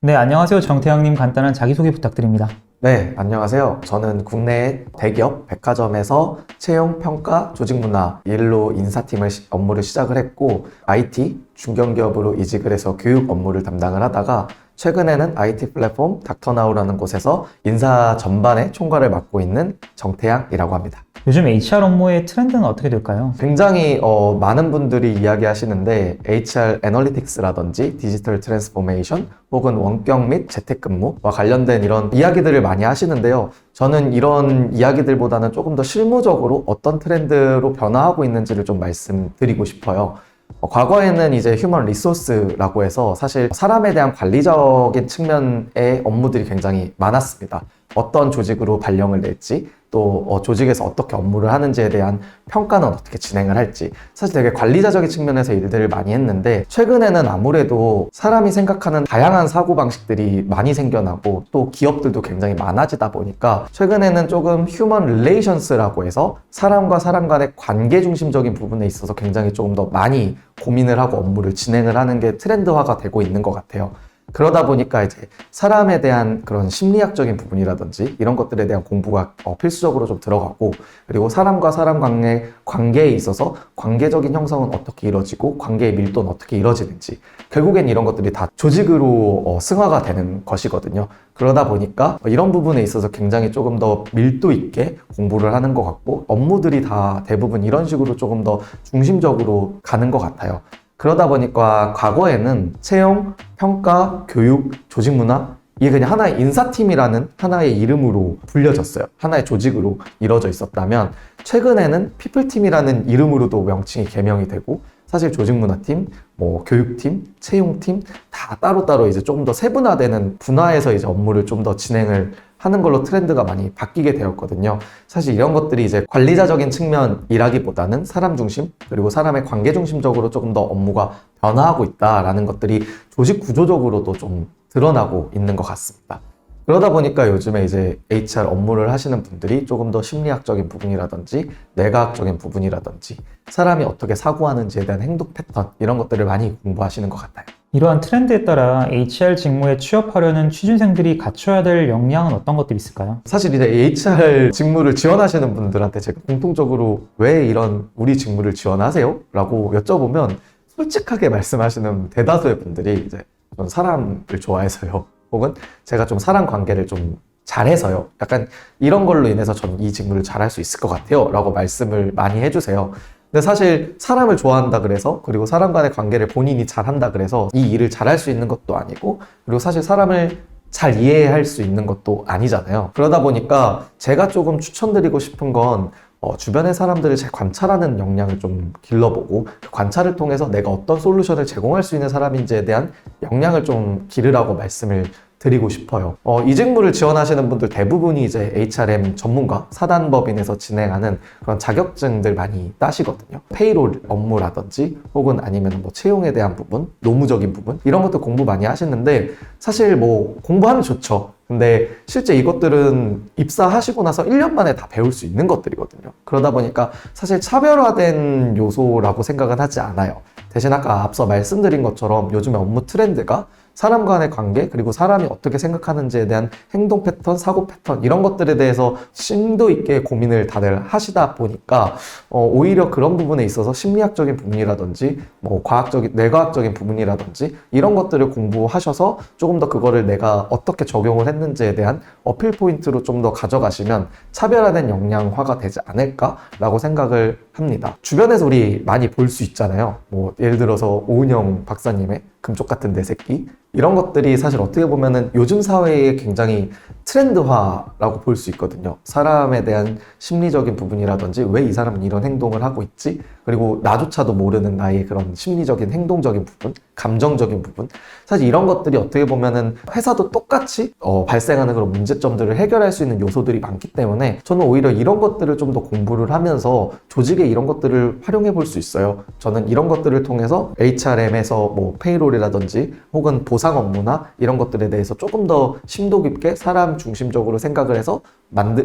네, 안녕하세요. 정태영님 간단한 자기소개 부탁드립니다. 네, 안녕하세요. 저는 국내 대기업 백화점에서 채용, 평가, 조직 문화 일로 인사팀을 업무를 시작을 했고 IT 중견기업으로 이직을 해서 교육 업무를 담당을 하다가 최근에는 IT 플랫폼 닥터나우라는 곳에서 인사 전반의 총괄을 맡고 있는 정태양이라고 합니다. 요즘 HR 업무의 트렌드는 어떻게 될까요? 굉장히 많은 분들이 이야기하시는데 HR 애널리틱스라든지 디지털 트랜스포메이션 혹은 원격 및 재택근무와 관련된 이런 이야기들을 많이 하시는데요. 저는 이런 이야기들보다는 조금 더 실무적으로 어떤 트렌드로 변화하고 있는지를 좀 말씀드리고 싶어요. 과거에는 이제 휴먼 리소스라고 해서 사실 사람에 대한 관리적인 측면의 업무들이 굉장히 많았습니다. 어떤 조직으로 발령을 낼지, 또 조직에서 어떻게 업무를 하는지에 대한 평가는 어떻게 진행을 할지, 사실 되게 관리자적인 측면에서 일들을 많이 했는데 최근에는 아무래도 사람이 생각하는 다양한 사고방식들이 많이 생겨나고 또 기업들도 굉장히 많아지다 보니까 최근에는 조금 휴먼 릴레이션스라고 해서 사람과 사람 간의 관계 중심적인 부분에 있어서 굉장히 조금 더 많이 고민을 하고 업무를 진행을 하는 게 트렌드화가 되고 있는 것 같아요. 그러다 보니까 이제 사람에 대한 그런 심리학적인 부분이라든지 이런 것들에 대한 공부가 필수적으로 좀 들어가고, 그리고 사람과 사람 관계에 있어서 관계적인 형성은 어떻게 이루어지고 관계의 밀도는 어떻게 이루어지는지, 결국엔 이런 것들이 다 조직으로 승화가 되는 것이거든요. 그러다 보니까 이런 부분에 있어서 굉장히 조금 더 밀도 있게 공부를 하는 것 같고, 업무들이 다 대부분 이런 식으로 조금 더 중심적으로 가는 것 같아요. 그러다 보니까 과거에는 채용, 평가, 교육, 조직 문화, 이게 그냥 하나의 인사팀이라는 하나의 이름으로 불려졌어요. 하나의 조직으로 이루어져 있었다면 최근에는 피플팀이라는 이름으로도 명칭이 개명이 되고, 사실 조직문화팀, 교육팀, 채용팀 다 따로따로 이제 조금 더 세분화되는 분화해서 이제 업무를 좀 더 진행을 하는 걸로 트렌드가 많이 바뀌게 되었거든요. 사실 이런 것들이 이제 관리자적인 측면이라기보다는 사람 중심, 그리고 사람의 관계 중심적으로 조금 더 업무가 변화하고 있다라는 것들이 조직 구조적으로도 좀 드러나고 있는 것 같습니다. 그러다 보니까 요즘에 이제 HR 업무를 하시는 분들이 조금 더 심리학적인 부분이라든지 뇌과학적인 부분이라든지 사람이 어떻게 사고하는지에 대한 행동 패턴, 이런 것들을 많이 공부하시는 것 같아요. 이러한 트렌드에 따라 HR 직무에 취업하려는 취준생들이 갖춰야 될 역량은 어떤 것들이 있을까요? 사실 이제 HR 직무를 지원하시는 분들한테 제가 공통적으로 왜 이런 우리 직무를 지원하세요? 라고 여쭤보면 솔직하게 말씀하시는 대다수의 분들이 이제 전 사람을 좋아해서요. 혹은 제가 좀 사람 관계를 좀 잘해서요. 약간 이런 걸로 인해서 전 이 직무를 잘할 수 있을 것 같아요. 라고 말씀을 많이 해주세요. 근데 사실 사람을 좋아한다 그래서, 그리고 사람 간의 관계를 본인이 잘한다 그래서 이 일을 잘할 수 있는 것도 아니고, 그리고 사실 사람을 잘 이해할 수 있는 것도 아니잖아요. 그러다 보니까 제가 조금 추천드리고 싶은 건 주변의 사람들을 잘 관찰하는 역량을 좀 길러보고, 그 관찰을 통해서 내가 어떤 솔루션을 제공할 수 있는 사람인지에 대한 역량을 좀 기르라고 말씀을 드리고 싶어요. 이 직무를 지원하시는 분들 대부분이 이제 HRM 전문가, 사단법인에서 진행하는 그런 자격증들 많이 따시거든요. 페이롤 업무라든지 혹은 아니면 채용에 대한 부분, 노무적인 부분, 이런 것들 공부 많이 하시는데 사실 공부하면 좋죠. 근데 실제 이것들은 입사하시고 나서 1년 만에 다 배울 수 있는 것들이거든요. 그러다 보니까 사실 차별화된 요소라고 생각은 하지 않아요. 대신 아까 앞서 말씀드린 것처럼 요즘에 업무 트렌드가 사람 간의 관계, 그리고 사람이 어떻게 생각하는지에 대한 행동 패턴, 사고 패턴, 이런 것들에 대해서 심도 있게 고민을 다들 하시다 보니까 오히려 그런 부분에 있어서 심리학적인 부분이라든지 뇌과학적인 부분이라든지 이런 것들을 공부하셔서 조금 더 그거를 내가 어떻게 적용을 했는지에 대한 어필 포인트로 좀 더 가져가시면 차별화된 역량화가 되지 않을까라고 생각을 합니다. 주변에서 우리 많이 볼 수 있잖아요. 예를 들어서 오은영 박사님의 금쪽 같은 내 새끼, 이런 것들이 사실 어떻게 보면은 요즘 사회의 굉장히 트렌드화라고 볼 수 있거든요. 사람에 대한 심리적인 부분이라든지 왜 이 사람은 이런 행동을 하고 있지? 그리고 나조차도 모르는 나의 그런 심리적인 행동적인 부분, 감정적인 부분, 사실 이런 것들이 어떻게 보면은 회사도 똑같이 발생하는 그런 문제점들을 해결할 수 있는 요소들이 많기 때문에 저는 오히려 이런 것들을 좀 더 공부를 하면서 조직에 이런 것들을 활용해 볼 수 있어요. 저는 이런 것들을 통해서 HRM에서 페이롤이라든지 혹은 보상 업무나 이런 것들에 대해서 조금 더 심도 깊게 사람 중심적으로 생각을 해서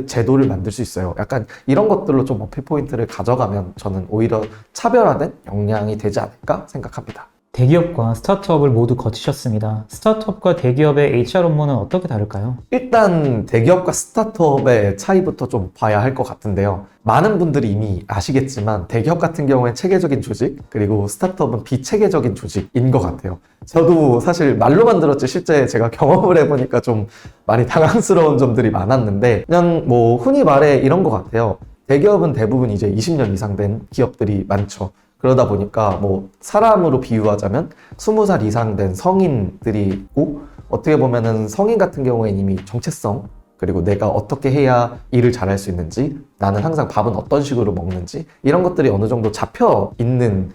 제도를 만들 수 있어요. 약간 이런 것들로 좀 어필 포인트를 가져가면 저는 오히려 차별화된 역량이 되지 않을까 생각합니다. 대기업과 스타트업을 모두 거치셨습니다. 스타트업과 대기업의 HR 업무는 어떻게 다를까요? 일단 대기업과 스타트업의 차이부터 좀 봐야 할 것 같은데요. 많은 분들이 이미 아시겠지만 대기업 같은 경우엔 체계적인 조직, 그리고 스타트업은 비체계적인 조직인 것 같아요. 저도 사실 말로만 들었지 실제 제가 경험을 해보니까 좀 많이 당황스러운 점들이 많았는데, 그냥 뭐 흔히 말해 이런 것 같아요. 대기업은 대부분 이제 20년 이상 된 기업들이 많죠. 그러다 보니까 뭐 사람으로 비유하자면 20살 이상 된 성인들이 있고, 어떻게 보면은 성인 같은 경우에는 이미 정체성, 그리고 내가 어떻게 해야 일을 잘할 수 있는지, 나는 항상 밥은 어떤 식으로 먹는지, 이런 것들이 어느 정도 잡혀 있는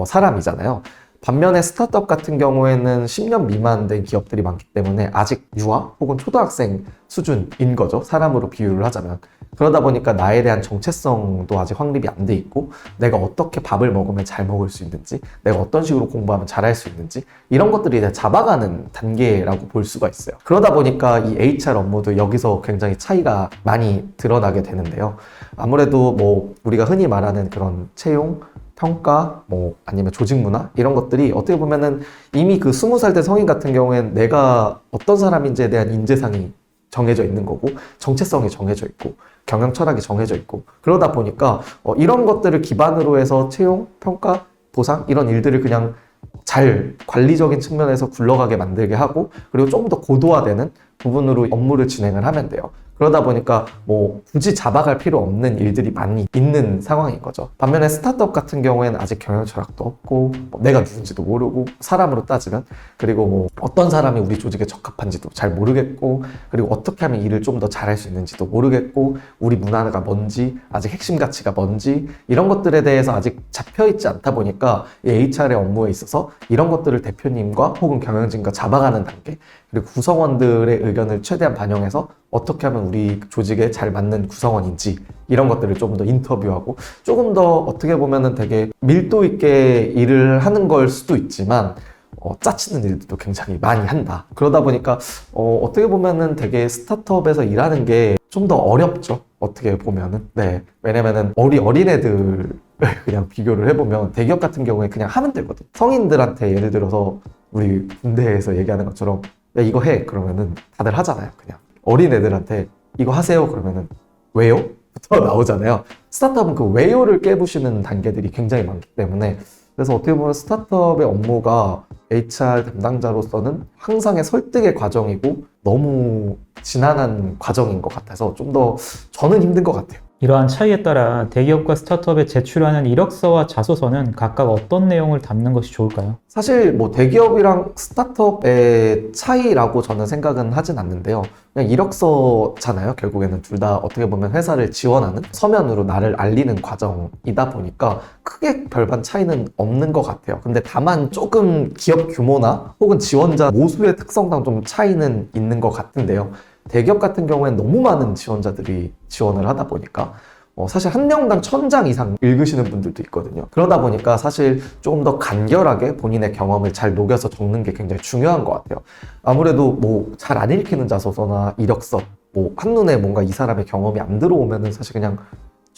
사람이잖아요. 반면에 스타트업 같은 경우에는 10년 미만 된 기업들이 많기 때문에 아직 유아 혹은 초등학생 수준인 거죠. 사람으로 비유를 하자면. 그러다 보니까 나에 대한 정체성도 아직 확립이 안 돼 있고, 내가 어떻게 밥을 먹으면 잘 먹을 수 있는지, 내가 어떤 식으로 공부하면 잘할 수 있는지, 이런 것들이 이제 잡아가는 단계라고 볼 수가 있어요. 그러다 보니까 이 HR 업무도 여기서 굉장히 차이가 많이 드러나게 되는데요. 아무래도 뭐 우리가 흔히 말하는 그런 채용, 평가, 뭐 아니면 조직 문화, 이런 것들이 어떻게 보면은 이미 그 20살 된 성인 같은 경우엔 내가 어떤 사람인지에 대한 인재상이 정해져 있는 거고, 정체성이 정해져 있고, 경영 철학이 정해져 있고, 그러다 보니까 이런 것들을 기반으로 해서 채용, 평가, 보상, 이런 일들을 그냥 잘 관리적인 측면에서 굴러가게 만들게 하고, 그리고 조금 더 고도화되는 부분으로 업무를 진행을 하면 돼요. 그러다 보니까 뭐 굳이 잡아갈 필요 없는 일들이 많이 있는 상황인 거죠. 반면에 스타트업 같은 경우에는 아직 경영 철학도 없고, 내가 누군지도 모르고, 사람으로 따지면, 그리고 뭐 어떤 사람이 우리 조직에 적합한지도 잘 모르겠고, 그리고 어떻게 하면 일을 좀 더 잘할 수 있는지도 모르겠고, 우리 문화가 뭔지, 아직 핵심 가치가 뭔지, 이런 것들에 대해서 아직 잡혀있지 않다 보니까 이 HR의 업무에 있어서 이런 것들을 대표님과 혹은 경영진과 잡아가는 단계, 그리고 구성원들의 의견을 최대한 반영해서 어떻게 하면 우리 조직에 잘 맞는 구성원인지, 이런 것들을 조금 더 인터뷰하고, 조금 더 어떻게 보면은 되게 밀도 있게 일을 하는 걸 수도 있지만 짜치는 일들도 굉장히 많이 한다. 그러다 보니까 어떻게 보면은 되게 스타트업에서 일하는 게 좀 더 어렵죠. 어떻게 보면은. 네. 왜냐면은 어린애들 그냥 비교를 해보면 대기업 같은 경우에 그냥 하면 되거든. 성인들한테 예를 들어서 우리 군대에서 얘기하는 것처럼 야 이거 해 그러면은 다들 하잖아요. 그냥 어린애들한테 이거 하세요 그러면은 왜요? 부터 나오잖아요. 스타트업은 그 왜요를 깨부시는 단계들이 굉장히 많기 때문에, 그래서 어떻게 보면 스타트업의 업무가 HR 담당자로서는 항상의 설득의 과정이고 너무 지난한 과정인 것 같아서 좀 더 저는 힘든 것 같아요. 이러한 차이에 따라 대기업과 스타트업에 제출하는 이력서와 자소서는 각각 어떤 내용을 담는 것이 좋을까요? 사실 뭐 대기업이랑 스타트업의 차이라고 저는 생각은 하진 않는데요. 그냥 이력서잖아요. 결국에는 둘 다 어떻게 보면 회사를 지원하는 서면으로 나를 알리는 과정이다 보니까 크게 별반 차이는 없는 것 같아요. 근데 다만 조금 기업 규모나 혹은 지원자 모수의 특성상 좀 차이는 있는 것 같은데요. 대기업 같은 경우에는 너무 많은 지원자들이 지원을 하다 보니까 사실 한 명당 1000장 이상 읽으시는 분들도 있거든요. 그러다 보니까 사실 조금 더 간결하게 본인의 경험을 잘 녹여서 적는 게 굉장히 중요한 것 같아요. 아무래도 뭐 잘 안 읽히는 자소서나 이력서, 뭐 한눈에 뭔가 이 사람의 경험이 안 들어오면은 사실 그냥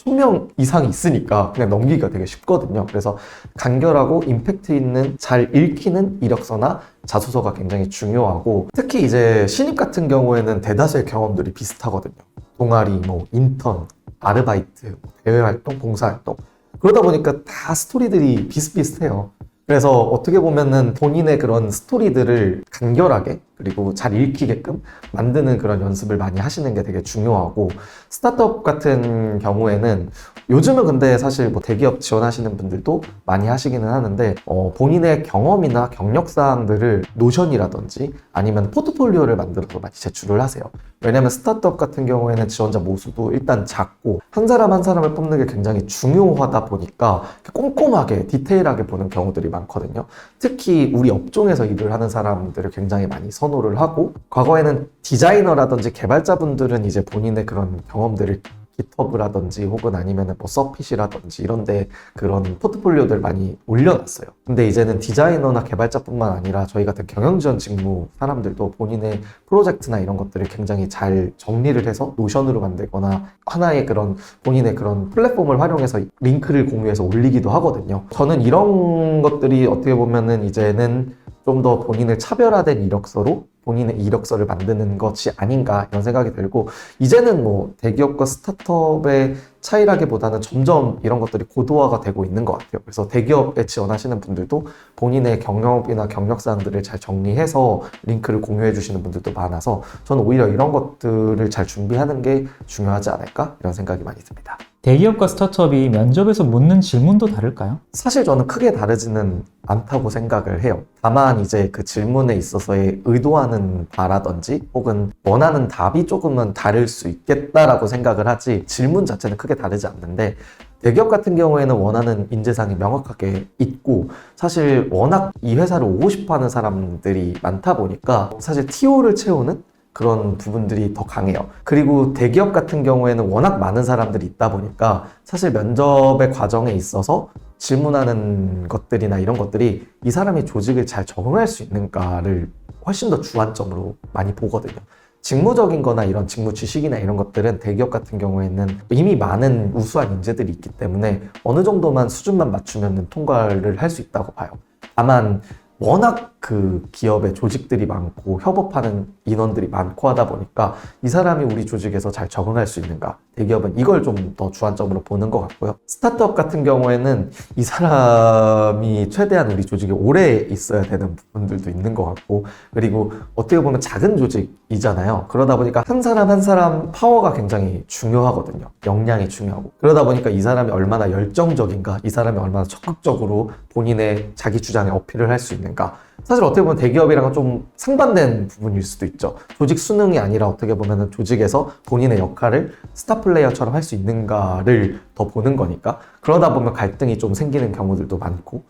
1000명 이상이 있으니까 그냥 넘기기가 되게 쉽거든요. 그래서 간결하고 임팩트 있는 잘 읽히는 이력서나 자소서가 굉장히 중요하고, 특히 이제 신입 같은 경우에는 대다수의 경험들이 비슷하거든요. 동아리, 뭐 인턴, 아르바이트, 대외활동, 봉사활동. 그러다 보니까 다 스토리들이 비슷비슷해요. 그래서 어떻게 보면은 본인의 그런 스토리들을 간결하게 그리고 잘 읽히게끔 만드는 그런 연습을 많이 하시는 게 되게 중요하고, 스타트업 같은 경우에는 요즘은 근데 사실 뭐 대기업 지원하시는 분들도 많이 하시기는 하는데 본인의 경험이나 경력 사항들을 노션이라든지 아니면 포트폴리오를 만들어서 많이 제출을 하세요. 왜냐면 스타트업 같은 경우에는 지원자 모수도 일단 작고 한 사람 한 사람을 뽑는 게 굉장히 중요하다 보니까 꼼꼼하게 디테일하게 보는 경우들이 많거든요. 특히 우리 업종에서 일을 하는 사람들을 굉장히 많이 선호를 하고, 과거에는 디자이너라든지 개발자분들은 이제 본인의 그런 경험들을 깃허브라든지 혹은 아니면 뭐 서핏이라든지 이런데 그런 포트폴리오들 많이 올려놨어요. 근데 이제는 디자이너나 개발자뿐만 아니라 저희 같은 경영지원 직무 사람들도 본인의 프로젝트나 이런 것들을 굉장히 잘 정리를 해서 노션으로 만들거나 하나의 그런 본인의 그런 플랫폼을 활용해서 링크를 공유해서 올리기도 하거든요. 저는 이런 것들이 어떻게 보면은 이제는 좀 더 본인을 차별화된 이력서로 본인의 이력서를 만드는 것이 아닌가 이런 생각이 들고, 이제는 뭐 대기업과 스타트업의 차이라기보다는 점점 이런 것들이 고도화가 되고 있는 것 같아요. 그래서 대기업에 지원하시는 분들도 본인의 경력이나 경력사항들을 잘 정리해서 링크를 공유해 주시는 분들도 많아서 저는 오히려 이런 것들을 잘 준비하는 게 중요하지 않을까 이런 생각이 많이 듭니다. 대기업과 스타트업이 면접에서 묻는 질문도 다를까요? 사실 저는 크게 다르지는 않다고 생각을 해요. 다만 이제 그 질문에 있어서의 의도하는 바라든지 혹은 원하는 답이 조금은 다를 수 있겠다라고 생각을 하지, 질문 자체는 크게 다르지 않는데, 대기업 같은 경우에는 원하는 인재상이 명확하게 있고 사실 워낙 이 회사를 오고 싶어 하는 사람들이 많다 보니까 사실 TO를 채우는 그런 부분들이 더 강해요. 그리고 대기업 같은 경우에는 워낙 많은 사람들이 있다 보니까 사실 면접의 과정에 있어서 질문하는 것들이나 이런 것들이 이 사람이 조직을 잘 적응할 수 있는가를 훨씬 더 주안점으로 많이 보거든요. 직무적인 거나 이런 직무 지식이나 이런 것들은 대기업 같은 경우에는 이미 많은 우수한 인재들이 있기 때문에 어느 정도만 수준만 맞추면 통과를 할 수 있다고 봐요. 다만 워낙 그 기업의 조직들이 많고 협업하는 인원들이 많고 하다 보니까 이 사람이 우리 조직에서 잘 적응할 수 있는가, 대기업은 이걸 좀 더 주안점으로 보는 것 같고요. 스타트업 같은 경우에는 이 사람이 최대한 우리 조직에 오래 있어야 되는 부분들도 있는 것 같고, 그리고 어떻게 보면 작은 조직이잖아요. 그러다 보니까 한 사람 한 사람 파워가 굉장히 중요하거든요. 역량이 중요하고, 그러다 보니까 이 사람이 얼마나 열정적인가, 이 사람이 얼마나 적극적으로 본인의 자기 주장에 어필을 할 수 있는가. 사실 어떻게 보면 대기업이랑은 좀 상반된 부분일 수도 있죠. 조직 수능이 아니라 어떻게 보면 조직에서 본인의 역할을 스타 플레이어처럼 할 수 있는가를 더 보는 거니까, 그러다 보면 갈등이 좀 생기는 경우들도 많고,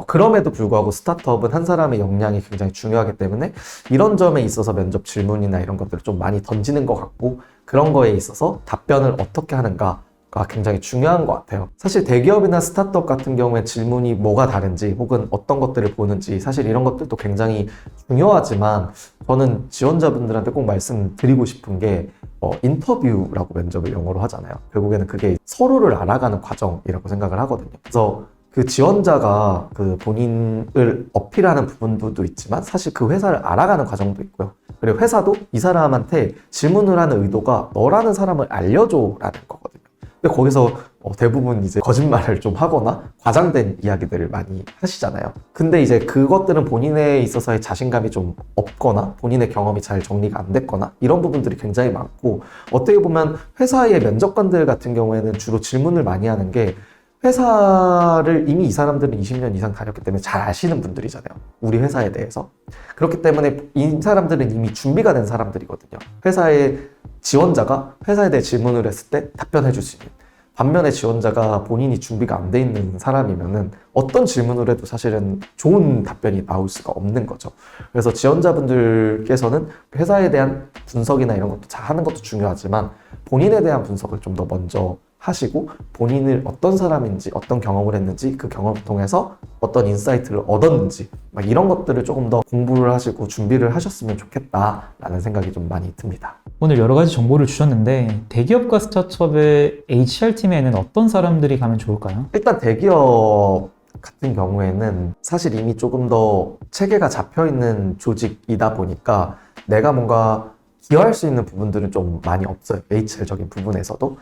그럼에도 불구하고 스타트업은 한 사람의 역량이 굉장히 중요하기 때문에 이런 점에 있어서 면접 질문이나 이런 것들을 좀 많이 던지는 것 같고, 그런 거에 있어서 답변을 어떻게 하는가 굉장히 중요한 것 같아요. 사실 대기업이나 스타트업 같은 경우에 질문이 뭐가 다른지 혹은 어떤 것들을 보는지 사실 이런 것들도 굉장히 중요하지만, 저는 지원자분들한테 꼭 말씀드리고 싶은 게 인터뷰라고 면접을 영어로 하잖아요. 결국에는 그게 서로를 알아가는 과정이라고 생각을 하거든요. 그래서 그 지원자가 그 본인을 어필하는 부분도 있지만 사실 그 회사를 알아가는 과정도 있고요. 그리고 회사도 이 사람한테 질문을 하는 의도가 너라는 사람을 알려줘라는 거거든요. 근데 거기서 대부분 이제 거짓말을 좀 하거나 과장된 이야기들을 많이 하시잖아요. 근데 이제 그것들은 본인에 있어서의 자신감이 좀 없거나 본인의 경험이 잘 정리가 안 됐거나 이런 부분들이 굉장히 많고, 어떻게 보면 회사의 면접관들 같은 경우에는 주로 질문을 많이 하는 게, 회사를 이미 이 사람들은 20년 이상 다녔기 때문에 잘 아시는 분들이잖아요. 우리 회사에 대해서. 그렇기 때문에 이 사람들은 이미 준비가 된 사람들이거든요. 회사의 지원자가 회사에 대해 질문을 했을 때 답변해 줄 수 있는. 반면에 지원자가 본인이 준비가 안 돼 있는 사람이면은 어떤 질문을 해도 사실은 좋은 답변이 나올 수가 없는 거죠. 그래서 지원자분들께서는 회사에 대한 분석이나 이런 것도 잘 하는 것도 중요하지만 본인에 대한 분석을 좀 더 먼저 하시고, 본인을 어떤 사람인지 어떤 경험을 했는지 그 경험을 통해서 어떤 인사이트를 얻었는지 막 이런 것들을 조금 더 공부를 하시고 준비를 하셨으면 좋겠다라는 생각이 좀 많이 듭니다. 오늘 여러 가지 정보를 주셨는데 대기업과 스타트업의 HR팀에는 어떤 사람들이 가면 좋을까요? 일단 대기업 같은 경우에는 사실 이미 조금 더 체계가 잡혀있는 조직이다 보니까 내가 뭔가 기여할 수 있는 부분들은 좀 많이 없어요. HR적인 부분에서도.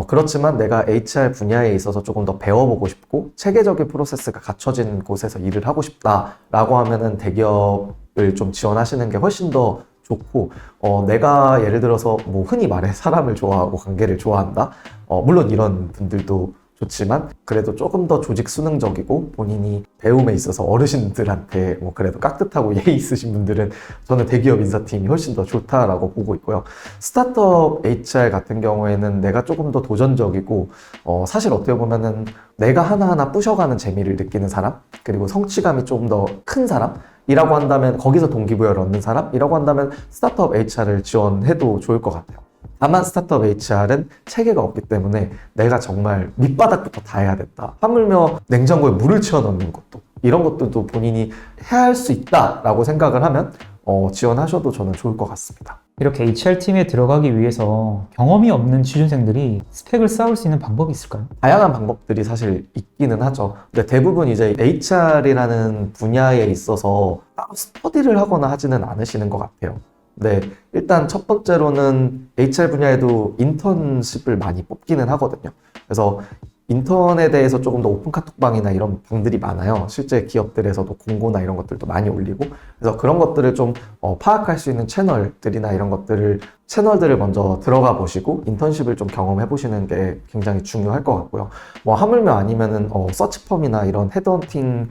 그렇지만 내가 HR 분야에 있어서 조금 더 배워보고 싶고 체계적인 프로세스가 갖춰진 곳에서 일을 하고 싶다라고 하면은 대기업을 좀 지원하시는 게 훨씬 더 좋고, 내가 예를 들어서 뭐 흔히 말해 사람을 좋아하고 관계를 좋아한다. 물론 이런 분들도 좋지만 그래도 조금 더 조직 수능적이고 본인이 배움에 있어서 어르신들한테 뭐 그래도 깍듯하고 예의 있으신 분들은 저는 대기업 인사팀이 훨씬 더 좋다라고 보고 있고요. 스타트업 HR 같은 경우에는 내가 조금 더 도전적이고 사실 어떻게 보면은 내가 하나하나 부셔가는 재미를 느끼는 사람, 그리고 성취감이 좀 더 큰 사람 이라고 한다면, 거기서 동기부여를 얻는 사람이라고 한다면 스타트업 HR을 지원해도 좋을 것 같아요. 다만 스타트업 HR은 체계가 없기 때문에 내가 정말 밑바닥부터 다 해야 됐다. 하물며 냉장고에 물을 채워 넣는 것도 이런 것들도 본인이 해야 할 수 있다라고 생각을 하면 지원하셔도 저는 좋을 것 같습니다. 이렇게 HR팀에 들어가기 위해서 경험이 없는 취준생들이 스펙을 쌓을 수 있는 방법이 있을까요? 다양한 방법들이 사실 있기는 하죠. 근데 대부분 이제 HR이라는 분야에 있어서 따로 스터디를 하거나 하지는 않으시는 것 같아요. 네, 일단 첫 번째로는 HR 분야에도 인턴십을 많이 뽑기는 하거든요. 그래서 인턴에 대해서 조금 더 오픈 카톡방이나 이런 방들이 많아요. 실제 기업들에서도 공고나 이런 것들도 많이 올리고, 그래서 그런 것들을 좀 파악할 수 있는 채널들이나 이런 채널들을 먼저 들어가 보시고 인턴십을 좀 경험해 보시는 게 굉장히 중요할 것 같고요. 뭐 하물며 아니면은 서치펌이나 이런 헤드헌팅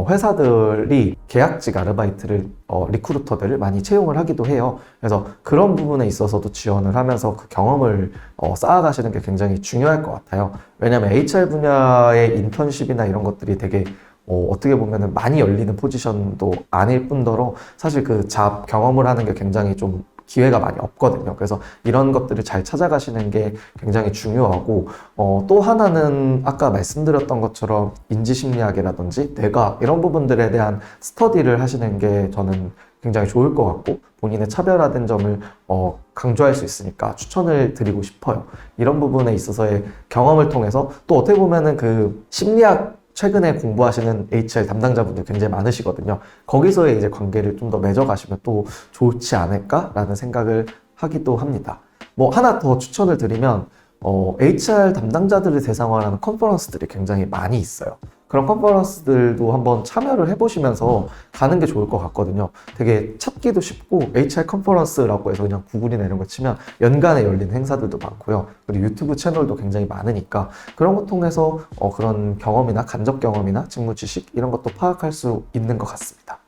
회사들이 계약직 아르바이트를 리크루터들을 많이 채용을 하기도 해요. 그래서 그런 부분에 있어서도 지원을 하면서 그 경험을 쌓아가시는 게 굉장히 중요할 것 같아요. 왜냐하면 HR 분야의 인턴십이나 이런 것들이 되게 어떻게 보면은 많이 열리는 포지션도 아닐 뿐더러 사실 그 잡 경험을 하는 게 굉장히 좀 기회가 많이 없거든요. 그래서 이런 것들을 잘 찾아가시는 게 굉장히 중요하고, 또 하나는 아까 말씀드렸던 것처럼 인지심리학이라든지 뇌과학 이런 부분들에 대한 스터디를 하시는 게 저는 굉장히 좋을 것 같고, 본인의 차별화된 점을 강조할 수 있으니까 추천을 드리고 싶어요. 이런 부분에 있어서의 경험을 통해서 또 어떻게 보면은 그 심리학 최근에 공부하시는 HR 담당자분들 굉장히 많으시거든요. 거기서의 이제 관계를 좀 더 맺어가시면 또 좋지 않을까라는 생각을 하기도 합니다. 뭐 하나 더 추천을 드리면 HR 담당자들을 대상으로 하는 컨퍼런스들이 굉장히 많이 있어요. 그런 컨퍼런스들도 한번 참여를 해보시면서 가는 게 좋을 것 같거든요. 되게 찾기도 쉽고 HR 컨퍼런스라고 해서 그냥 구글이나 이런 거 치면 연간에 열리는 행사들도 많고요. 그리고 유튜브 채널도 굉장히 많으니까 그런 거 통해서 그런 경험이나 간접 경험이나 직무 지식 이런 것도 파악할 수 있는 것 같습니다.